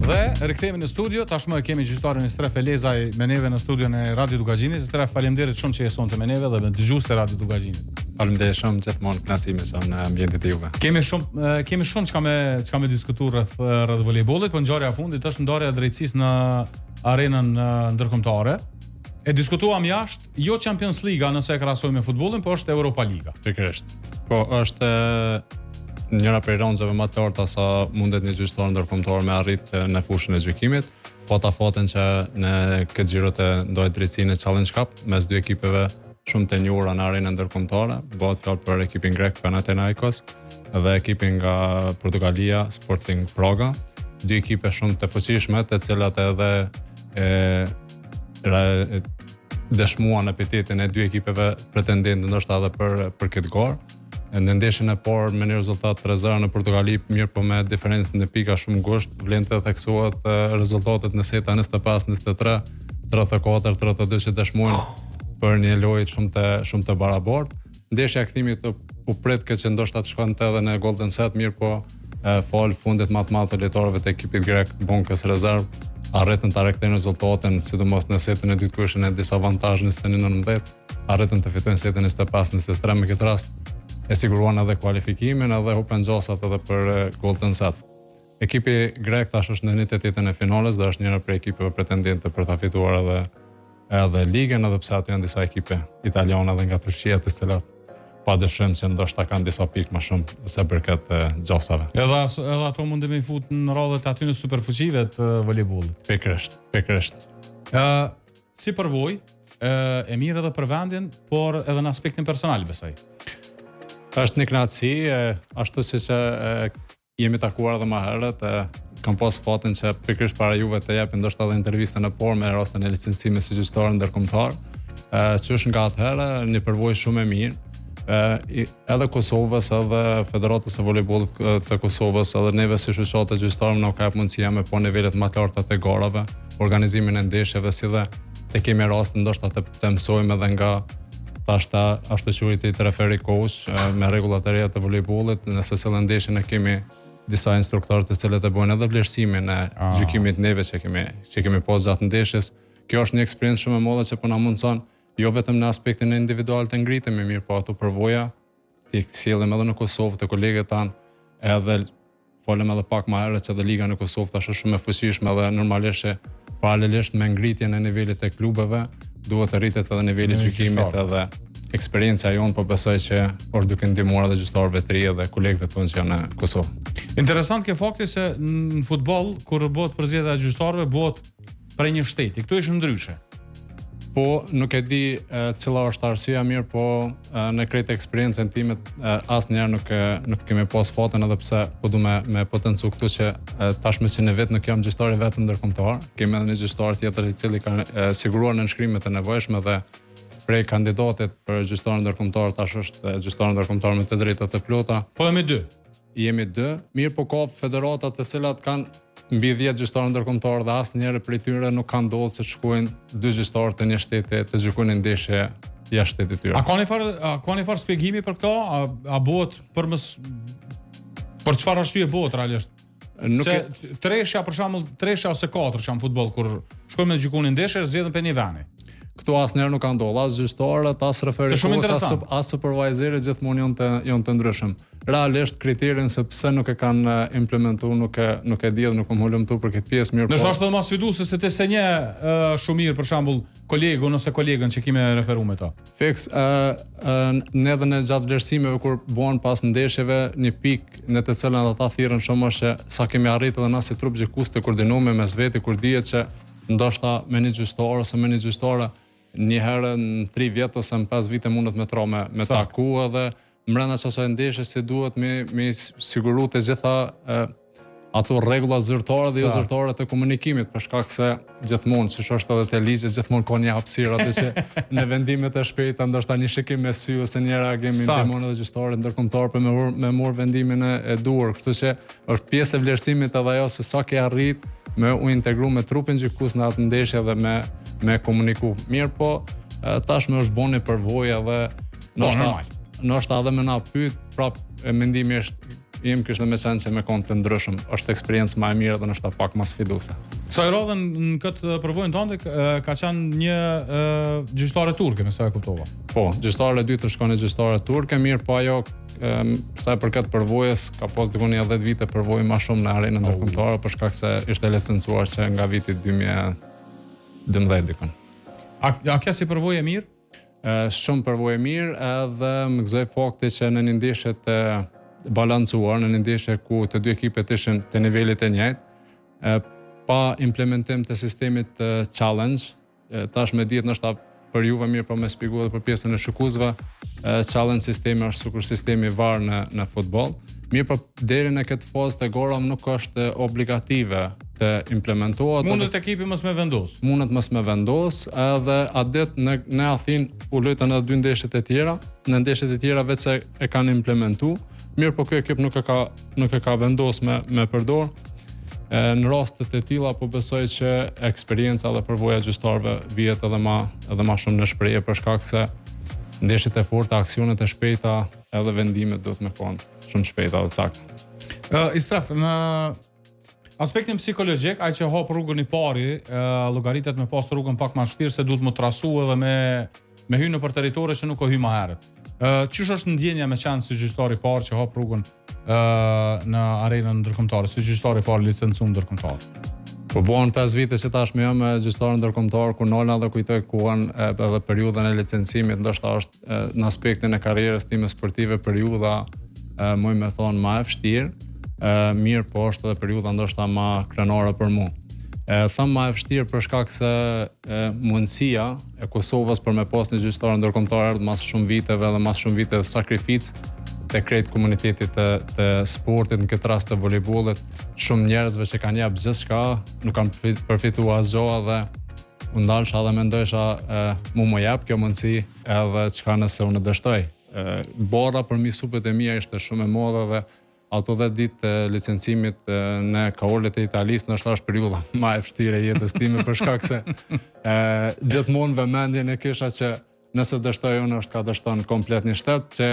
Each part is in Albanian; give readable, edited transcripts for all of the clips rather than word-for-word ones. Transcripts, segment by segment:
Dhe rikthehemi në studio, tashmë kemi gjyqtarin Stref Elezaj me neve në studion e Radio Dugaxhinit. Stref, faleminderit shumë që je sonte me neve dhe me dëgjuesit e Radio Dugaxhinit. Faleminderit shumë gjithmonë kënaqësi me son në ambientin e juve. Kemi shumë çka me diskutuar rreth voleybollit, por ngjarja e fundit është ndarja e drejtësisë në arenën ndërkombëtare. E diskutuam jashtë, jo Champions Liga nëse e krahasojmë me futbollin, por është Europa Liga. Pikërisht. Po është njëra prej ronxave më të larta sa mundet një gjyqtar ndërkombëtar me arrit në fushën e gjykimit, po ata faten që në këtë xhiro të ndoj drejtësinë e Challenge Cup mes dy ekipeve shumë të njohura në arenën ndërkombëtare, bëhet fjalë për ekipin grek Panathinaikos dhe ekipin nga Portugalia Sporting Praga, dy ekipe shumë të fuqishme, të cilat edhe dëshmuan apetitin e dy ekipeve pretendentë ndoshta edhe për këtë garë. Në ndeshjen e parë me një rezultat 3-0 në Portugali, mirë po me diferencën e pika shumë ngushtë, vlen të theksohet rezultatet në seta 25-23, 34-32 që dëshmojnë për një lojë shumë të barabartë. Ndeshja e kthimit u pret që ndoshta të shkonte edhe në Golden Set, mirë po fal fundit më të madh të lojtarëve të ekipit grek Bonkës Rezerv arritën të rekthejnë rezultatin, sidomos në setin e dytë ku ishin disa avantazhe 21-19, arritën të fitojnë setin 25-23 me këtë rast. E siguruan edhe kualifikimin edhe hupen gjasat edhe për Golden Set. Ekipi grek tash është në 1/8 e finales dhe është njëra prej ekipeve pretendente për ta fituar edhe ligën, edhe pse aty janë disa ekipe italiane edhe nga Turqia të cilat padyshim që ndoshta kanë disa pikë më shumë se përket gjasave. Edhe ato mundemi fut në radhët aty në superfuqive të voleybollit. Pikërisht. Si përvojë, e mirë edhe për vendin, por edhe në aspektin personal besoj. Është një kënaqësi, ashtu siç jemi takuar edhe më herët, kam pas fatin që pikërisht para juve të jap ndoshta edhe intervistën e parë me rastin e licencimit si gjyqtar ndërkombëtar, që është nga atëherë një përvojë shumë e mirë. Edhe Kosovës, edhe Federatës së Voleybollit të Kosovës, edhe neve si shoqata të gjyqtarëve na ka mundësia me po nivelet më të larta të garave, organizimin e ndeshjeve, si dhe të kemi rast ndoshta të mësojmë edhe nga ashtu quajti të referi coach me rregullat e reja të voleybollit, nëse së ndeshjen e kemi disa instruktorë të cilët e bojnë edhe vlerësimin e gjykimit neve që kemi pas gjatë ndeshjes. Kjo është një eksperiencë shumë e madhe që po na mundson jo vetëm në aspektin individual të ngritemi, mirë po ato përvoja të sjellim edhe në Kosovë të kolegët tanë, edhe folëm edhe pak më herët që edhe liga në Kosovë tash është shumë e fuqishme dhe normalisht që paralelisht me ngritjen e nivelit të klubeve duhet të rritet edhe niveli i gjykimit edhe eksperjenca jonë, po besoj që është duke ndihmuar edhe gjyqtarëve të ri dhe kolegëve tonë që janë në Kosovë. Interesant ke fakti se në futboll kur bëhet përzgjedhja e gjyqtarëve bëhet prej një shteti. Këtu është ndryshe. Po nuk e di cila është arsyeja, mirë po në krejt eksperiencën time asnjëherë nuk kemi pas fatin, edhe pse po du me potencu këtu që tashmë që në vetë nuk jam gjyqtar vetëm ndërkombëtar, kemi edhe një gjyqtar tjetër i cili ka siguruar në nënshkrimet e nevojshme dhe prej kandidatit për gjyqtar ndërkombëtar tash është gjyqtar ndërkombëtar me të drejtat e plota. Po jemi dy. Jemi dy, mirë po ka federata të cilat kanë mbi 10 gjyqtarë ndërkombëtar dhe asnjëherë prej tyre nuk ka ndodhur që të shkojnë dy gjyqtarë të një shteti të gjykojnë ndeshje jashtë shtetit tyre. A ka një farë shpjegimi për këto? A bëhet për çfarë arsye bëhet realisht? Treshja për shembull, treshja ose 4 që në futboll kur shkojnë me gjykojnë ndeshje zgjedhin për një veni. Këtu asnjëherë nuk ka ndodhur, as gjyqtarët, as referi, as supervisorët gjithmonë janë të ndryshëm. Realisht kriterin se pse nuk e kanë implementuar, nuk e di dhe nuk më holëm tu për këtë pjesë, mirë po. Nëse është edhe më sfiduese se ti se një shumë mirë për shembull kolegun ose kolegën që kime referuar me ta. Fiks, ne edhe në gjatë vlerësimeve kur bëhen pas ndeshjeve, një pikë në të cilën ata thirrën shumë është sa kemi arritur edhe na si trup gjykues të koordinuar mes veti, kur dihet që ndoshta me një gjyqtar ose me një gjyqtare një herë në 3 vjet ose në 5 vite mundet me tra me taku edhe mbrenda kësaj ndeshje si duhet me siguru të gjitha ato rregulla zyrtare dhe jo zyrtare të komunikimit, për shkak se gjithmonë, siç është edhe te ligji, gjithmonë ka një hapësirë atë që në vendimet e shpejta ndoshta një shikim me sy ose një reagim ndihmon edhe gjyqtarët ndërkombëtar për me marr vendimin e duhur, kështu që është pjesë e vlerësimit edhe ajo se sa ke arrit me u integru me trupin gjykues në atë ndeshje dhe me komuniku. Mirë po, tashmë është boni përvojë edhe ndoshta edhe me na pyet, prap mendimi është kishte me qenë që me kon të ndryshëm. Është eksperiencë më e mirë dhe nështë pak më sfiduese. Kësaj radhe në këtë përvojën tënde ka qenë një gjyqtare turke, me sa e kuptova. Po, gjyqtare e dytë shkon në gjyqtare turke, mirë po ajo sa e përket përvojës ka pas diku një 10 vite përvojë më shumë në arenën ndërkombëtare për shkak se ishte licencuar që nga viti 2012 dikon. A kjo si përvojë e mirë? Shumë përvojë mirë, edhe më gëzoi fakti që në një ndeshje të balancuar, në një ndeshje ku të dy ekipet ishin të nivelit e njëjtë, pa implementim të sistemit challenge, tash me dihet nështë për juve mirë për me shpjegua dhe për pjesën e shikuesve, challenge sistemi është sikur sistemi VAR në futboll. Mirë për deri në këtë fazë të gora nuk është obligative të implementohet. Mundet ekipi mos me vendos. Mundet mos me vendos, edhe adet në Athinë u luajtën edhe 2 ndeshjet e tjera. Në ndeshjet e tjera vetë se e kanë implementu. Mirë po ky ekip nuk e ka vendos me përdor. Në rastet e tilla po besoj që eksperienca dhe përvoja e gjyqtarëve vihet edhe më shumë në shprehje për shkak se ndeshjet e forta, aksionet e shpejta edhe vendimet duhet me qenë shumë shpejta dhe saktë. Istraf, në aspektin psikologjik, ai që hap rrugën i pari, llogaritet me pas rrugën pak më vështirë se duhet më trasu edhe me hyrë nëpër territore që nuk o hy më herët. Çish është ndjenja me qenë si gjyqtar i parë që hap rrugën në arenën ndërkombëtare, si gjyqtar i parë licencuar ndërkombëtar? Po bën 5 vite që tashmë jam gjyqtar ndërkombëtar, ku nola dhe kujtoj kuan edhe periudhën e licencimit, ndoshta është në aspektin e karrierës time sportive periudha më me thonë më e vështirë, mirë po është edhe periudha ndoshta më krenare për mua. Thëmë më e vështirë për shkak se mundësia e Kosovës për me pas një gjyqtar ndërkombëtar erdhi mas shumë viteve dhe mas shumë viteve sakrificë të krejt komunitetit të sportit, në këtë rast të volejbollit, shumë njerëzve që kanë jap gjithçka, nuk kanë përfituar asgjë dhe u ndalsha dhe mendojsha më jap kjo mundësi edhe çka nëse unë dështoj. Bora për mi supet e mia ishte shumë e madhe dhe ato 10 ditë të licencimit në kaolet e Italisë nështë është periudha më e vështirë e jetës time për shkak se gjithmonë vëmendjen e kisha që nëse dështoj unë është ka dështon komplet një shtet që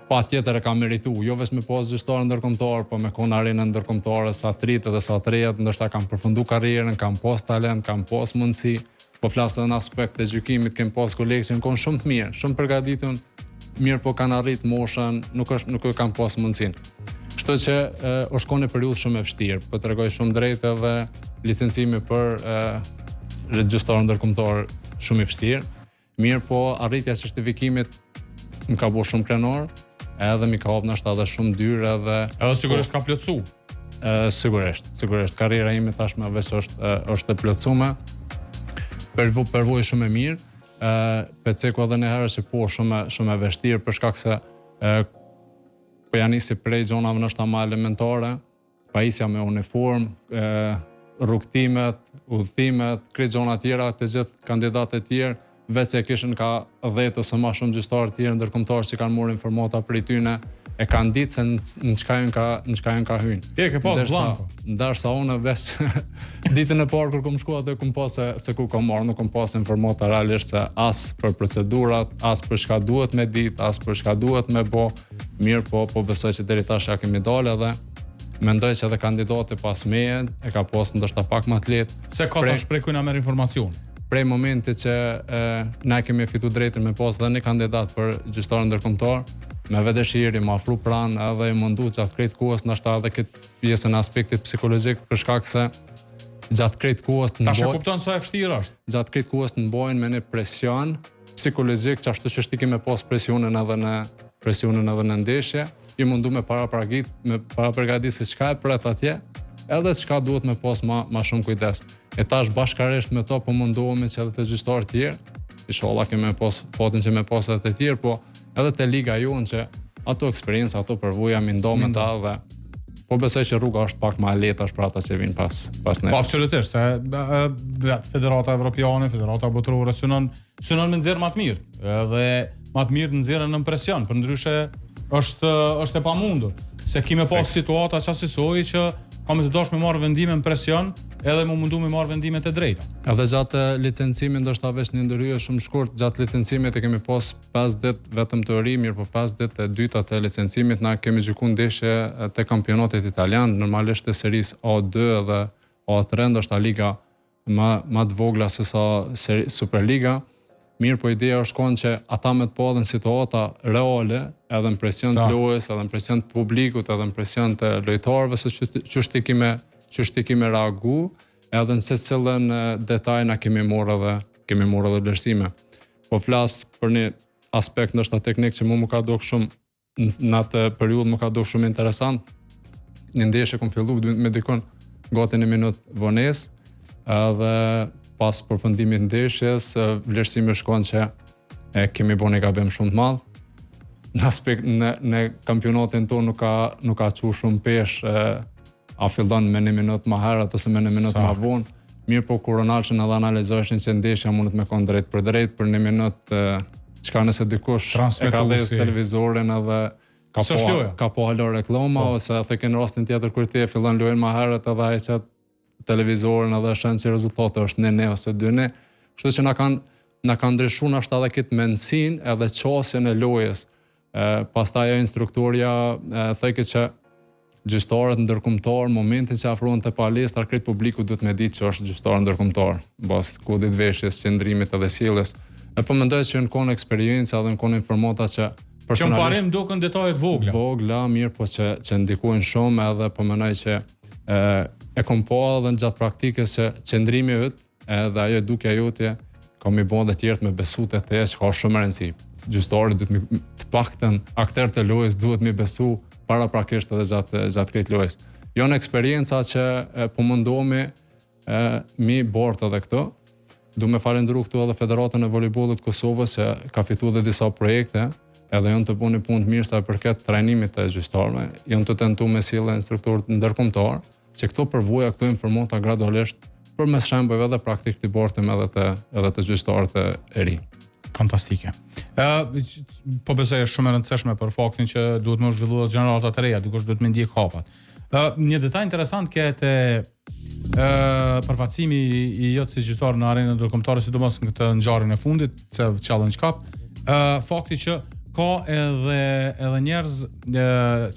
pa tjetër e ka meritu, jo vetëm me pas gjyqtar ndërkombëtar, po me kon arenën ndërkombëtare sa tritë dhe sa trejet, ndoshta kam përfundu karrierën, kam pas talent, kam pas mundësi, po flas edhe në aspekt të gjykimit, kem pas kolegë që kanë shumë të mirë, shumë përgatitur, mirë po kanë arrit moshën, nuk e kanë pas mundësinë. Kështu që u shkon në periudhë shumë e vështirë, po tregoj shumë drejt edhe licencimi për gjyqtar ndërkombëtar shumë i vështirë. Mirë po arritja e certifikimit më ka bërë shumë krenar, edhe mi ka hap nështë edhe shumë dyrë edhe sigurisht ka plotësu. Sigurisht. Karriera ime tashmë veç është e plotësume. Përvojë shumë e mirë. Peceku edhe në herë që po shumë e vështirë për shkak se po janë nisi prej zonave nështë më elementare, pajisja me uniform, rrugtimet, udhëtimet, krejt zona tjera, të gjithë kandidatë e tjerë, vetë se kishin ka 10 ose më shumë gjyqtarë tjerë ndërkombëtar që kanë marrë informata prej tyne, e kanë ditë se në çka ka hyrë. Ti e ke pas blanko. Ndërsa unë veç ditën e parë kur kam shkuar atë kam pas se ku kam marrë, nuk kam pas informata realisht se as për procedurat, as për çka duhet me ditë, as për çka duhet me bë. Mirë po besoj që deri tash ja kemi dalë edhe mendoj që edhe kandidati pas meje e ka pas ndoshta pak më të lehtë. Se ka tash prej ku na merr informacion. Prej momentit që na kemi fitu drejtën me pas dhe një kandidat për gjyqtar ndërkombëtar, me vedeshiri, më afru pranë edhe i mundu gjatë krejt kohës, ndoshta edhe këtë pjesën e aspektit psikologjik për shkak se gjatë krejt kohës të tash e kupton sa e vështirë është. Gjatë krejt kohës të mbajnë me një presion psikologjik, që ashtu që shtiki me pas presionin edhe në ndeshje, i mundu me parapragatit se çka e pret atje, edhe çka duhet me pas ma shumë kujdes. E tash bashkarisht me to po mundohemi që edhe të gjyqtarë tjerë, inshallah kemi pas fatin që me pas edhe të tjerë, po edhe të liga jonë që ato eksperiencë, ato përvoja mi ndomen ta dhe po besoj që rruga është pak më e lehtë është për ata që vinë pas ne. Po absolutisht, se Federata Evropiane, Federata Botërore synon me nxjerr më të mirë, edhe më të mirë nxjerrën në presion, përndryshe është e pamundur. Se kime pas situata që asisoj që kam të dosh me marrë vendime në presion, edhe më mundu me marrë vendimet e drejta. Edhe gjatë licencimit ndoshta veç një ndërhyrje shumë shkurt, gjatë licencimit e kemi pas 5 ditë vetëm teori, mirë po 5 ditë e dyta të licencimit na kemi gjykuar ndeshje te kampionatet italian, normalisht te serisë A2 edhe A3, ndoshta liga më të vogla se sa Superliga. Mirë po ideja është konë që ata me të padhen situata reale, edhe në presion të lojës, edhe në presion të publikut, edhe në presion të lojtarëve, se që shtikime reagu, edhe në se cilën detaj na kemi morë edhe vlerësime. Po flas për një aspekt ndoshta teknik që më ka duk shumë, në atë periudhë më ka duk shumë interesant. Një ndeshje kom fillu me dikon gati 1 minutë vonesë, edhe pas përfundimit ndeshjes, vlerësimi shkon që kemi bën një gabim shumë të madh. Në aspekt në kampionatin tonë nuk ka çu shumë pesh, a fillon me 1 minutë më herët ose me 1 minutë më vonë. Mirë po kur Ronaldo edhe analizojshin që ndeshja mundet me kon drejt për 1 minutë, çka nëse dikush e ka dhënë televizorin edhe ka po halo reklama ose thekën rastin tjetër kur ti e fillon lojën më herët edhe ai që televizorin edhe shën që rezultati është 1-1 ose 2-1. Kështu që na kanë ndryshuar na edhe këtë mendsinë edhe qasjen e lojës. Pastaj ajo instruktoria thekë që gjyqtarët ndërkombëtar momentin që afrohen te palestra krejt publiku duhet me ditë që është gjyqtar ndërkombëtar, mbas kodit veshjes, qëndrimit edhe sjelljes. Po mendoj që në kohën eksperiencë edhe në kohën informata që personalisht parim duken detajet vogla. Vogla, mirë, po që ndikojnë shumë edhe po mendoj që e kom po edhe në gjatë praktikës që qëndrimi yt edhe ajo dukja jote ka mi bën dhe tjerët me besu te që ka shumë rëndësi. Gjyqtarët duhet të paktën aktorët e lojës duhet mi besu paraprakisht edhe gjatë këtij lojës. Jo në eksperienca që po mundohemi mi bort edhe këto. Du me falendru këtu edhe Federatën e Volejbollit Kosovës që ka fituar dhe disa projekte, edhe janë të bënë punë të mirë sa përket trajnimit të gjyqtarëve. Janë të tentuar me sjellë instruktorë ndërkombëtar që këto përvoja, këto informata gradualisht përmes shembujve edhe praktik të bortim edhe të gjyqtarët e ri. Fantastike. Po besoj është shumë e rëndësishme për faktin që duhet më zhvilluar gjenerata të reja, dikush duhet me ndjek hapat. Një detaj interesant ke te përfaqësimi i jot si gjyqtar në arenën ndërkombëtare, sidomos në këtë ngjarjen e fundit, Challenge Cup, fakti që ka edhe njerëz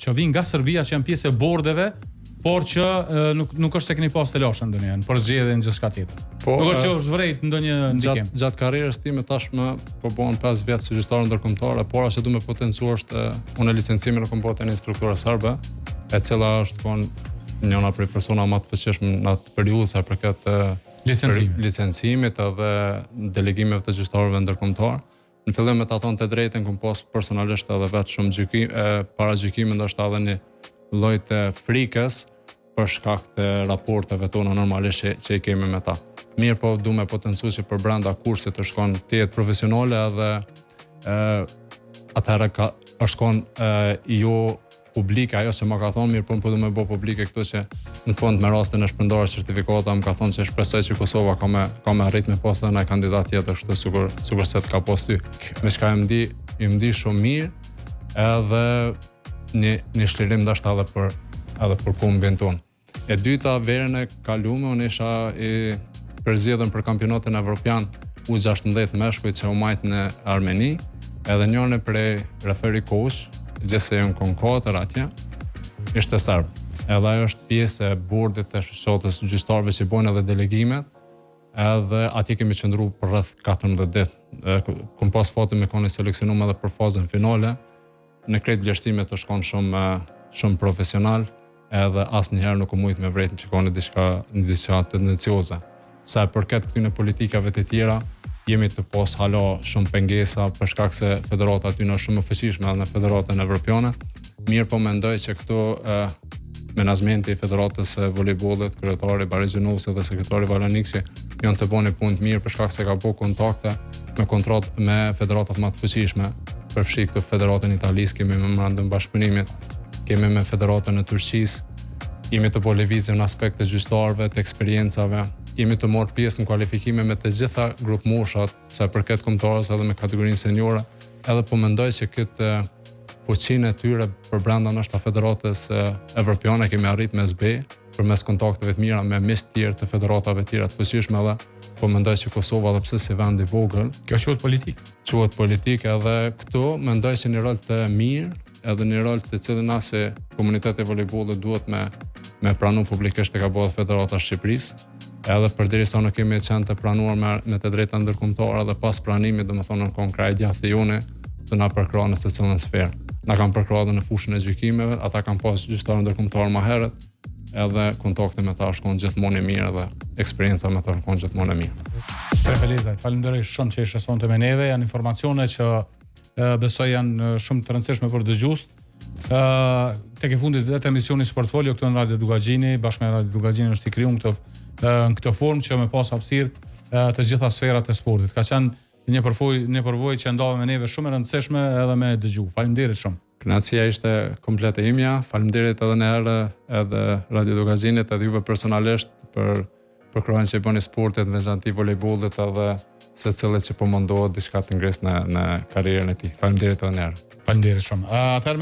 që vinë nga Serbia që janë pjesë e bordeve, por që nuk është se keni pas të lashën ndonjëherë, por zgjedhjen gjithçka tjetër. Nuk është që është vërejt ndonjë ndikim. Gjatë karrierës time tashmë po bën 5 vjet si gjyqtar ndërkombëtar, por që du me potencuar është unë licencimin në kompoten instruktore serbe, e cila është njëna prej persona më të fuqishme në atë periudhë sa përket licencimit edhe delegimeve të gjyqtarëve ndërkombëtar. Në fillim me ta thonë të drejtën kom pas personalisht edhe vetë shumë para gjykimit ndoshta edhe një lloj të frikës për shkak të raporteve tona normalisht që i kemi me ta. Mirë po du me potencu që për brenda kursit të shkon të jetë profesionale edhe atëherë është shkon jo publike, ajo që më ka thonë, mirë po du me bo publike këto që në fund me rastin e shpërndarjes certifikata më ka thonë që shpresoj që Kosova ka me arrit me pas edhe në kandidat tjetër kështu sikur se të ka pas ty. Me shka i mdi shumë mirë edhe një shlirim dashtë edhe për kombin tonë. E dyta, verën e kalume, unë isha i përzgjedhur për kampionatin evropian U16 meshkuj që u majt në Armeni, edhe njëri prej referi coach, gjithse unë kon 4 atje, ishte serb. Edhe ajo është pjesë e bordit të shoqatës gjyqtarëve që bojnë edhe delegimet, edhe atje kemi qëndru për rreth 14 ditë. Kom pas fatin me koni seleksionuar edhe për fazën finale, në krejt vlerësime të shkon shumë profesional, edhe asnjëherë nuk u mujt me vërejtën që ka në diçka tendencioze. Sa e përket këtyre politikave të tjera, jemi të pas hala shumë pengesa për shkak se federata aty është shumë e fuqishme edhe në federatën evropiane. Mirë po mendoj që këto menaxhmenti i Federatës së Volejbollit, kryetari Barigjinovsi dhe sekretari Valaniksi janë të bënë punë të mirë për shkak se ka bëu kontakte me federatat më të fuqishme. Përfshi këtu Federatën Italisë, kemi memorandum bashkëpunimit, kemi me Federatën e Turqisë, jemi të bëu lëvizje në aspekt të gjyqtarëve, të eksperiencave, jemi të marrë pjesë në kualifikime me të gjitha grup moshat, sa përket kombëtarës edhe me kategorinë seniore, edhe po mendoj që këtë fuqinë e tyre për brenda ndoshta Federatës Evropiane kemi arrit me SB, përmes kontakteve të mira me mes tjerë të federatave tjera të fuqishme edhe po mendoj që Kosova edhe pse si vend i vogël, kjo quhet politik. Quhet politik edhe këtu mendoj që një rol të mirë, edhe një rol të cilin na si komuniteti i voleybollit duhet me pranu publikisht e ka bërë Federata e Shqipërisë. Edhe përderisa ne kemi qenë të pranuar me të drejta ndërkombëtare dhe pas pranimit, domethënë në konkret gjatë jone të na përkrahën në secilën sferë. Na kanë përkrahur në fushën e gjykimeve, ata kanë pas gjyqtarë ndërkombëtar më herët, edhe kontakti me ta shkon gjithmonë mirë dhe eksperjenca me ta shkon gjithmonë mirë. Felizajt, falenderoj shumë që ishe sonte me neve, janë informacione që besoj janë shumë të rëndësishme për dëgjues. Tek e fundit vetë emisioni Sportfolio këtu në Radio Dugagjini, bashkë me Radio Dugagjini është i krijuar në këtë formë që me pas hapësirë të gjitha sferat e sportit. Ka qenë një përvojë që ndodhe me neve shumë e rëndësishme edhe me dëgju. Faleminderit shumë. Kënaqësia ishte komplete imja. Faleminderit edhe në herë edhe Radio Dugagjinit edhe juve personalisht për krohen që i bëni sportit, veçanti volejbollit edhe secili që po mundohet diçka të ngres në karrierën e tij. Faleminderit edhe në herë. Faleminderit shumë. Atëherë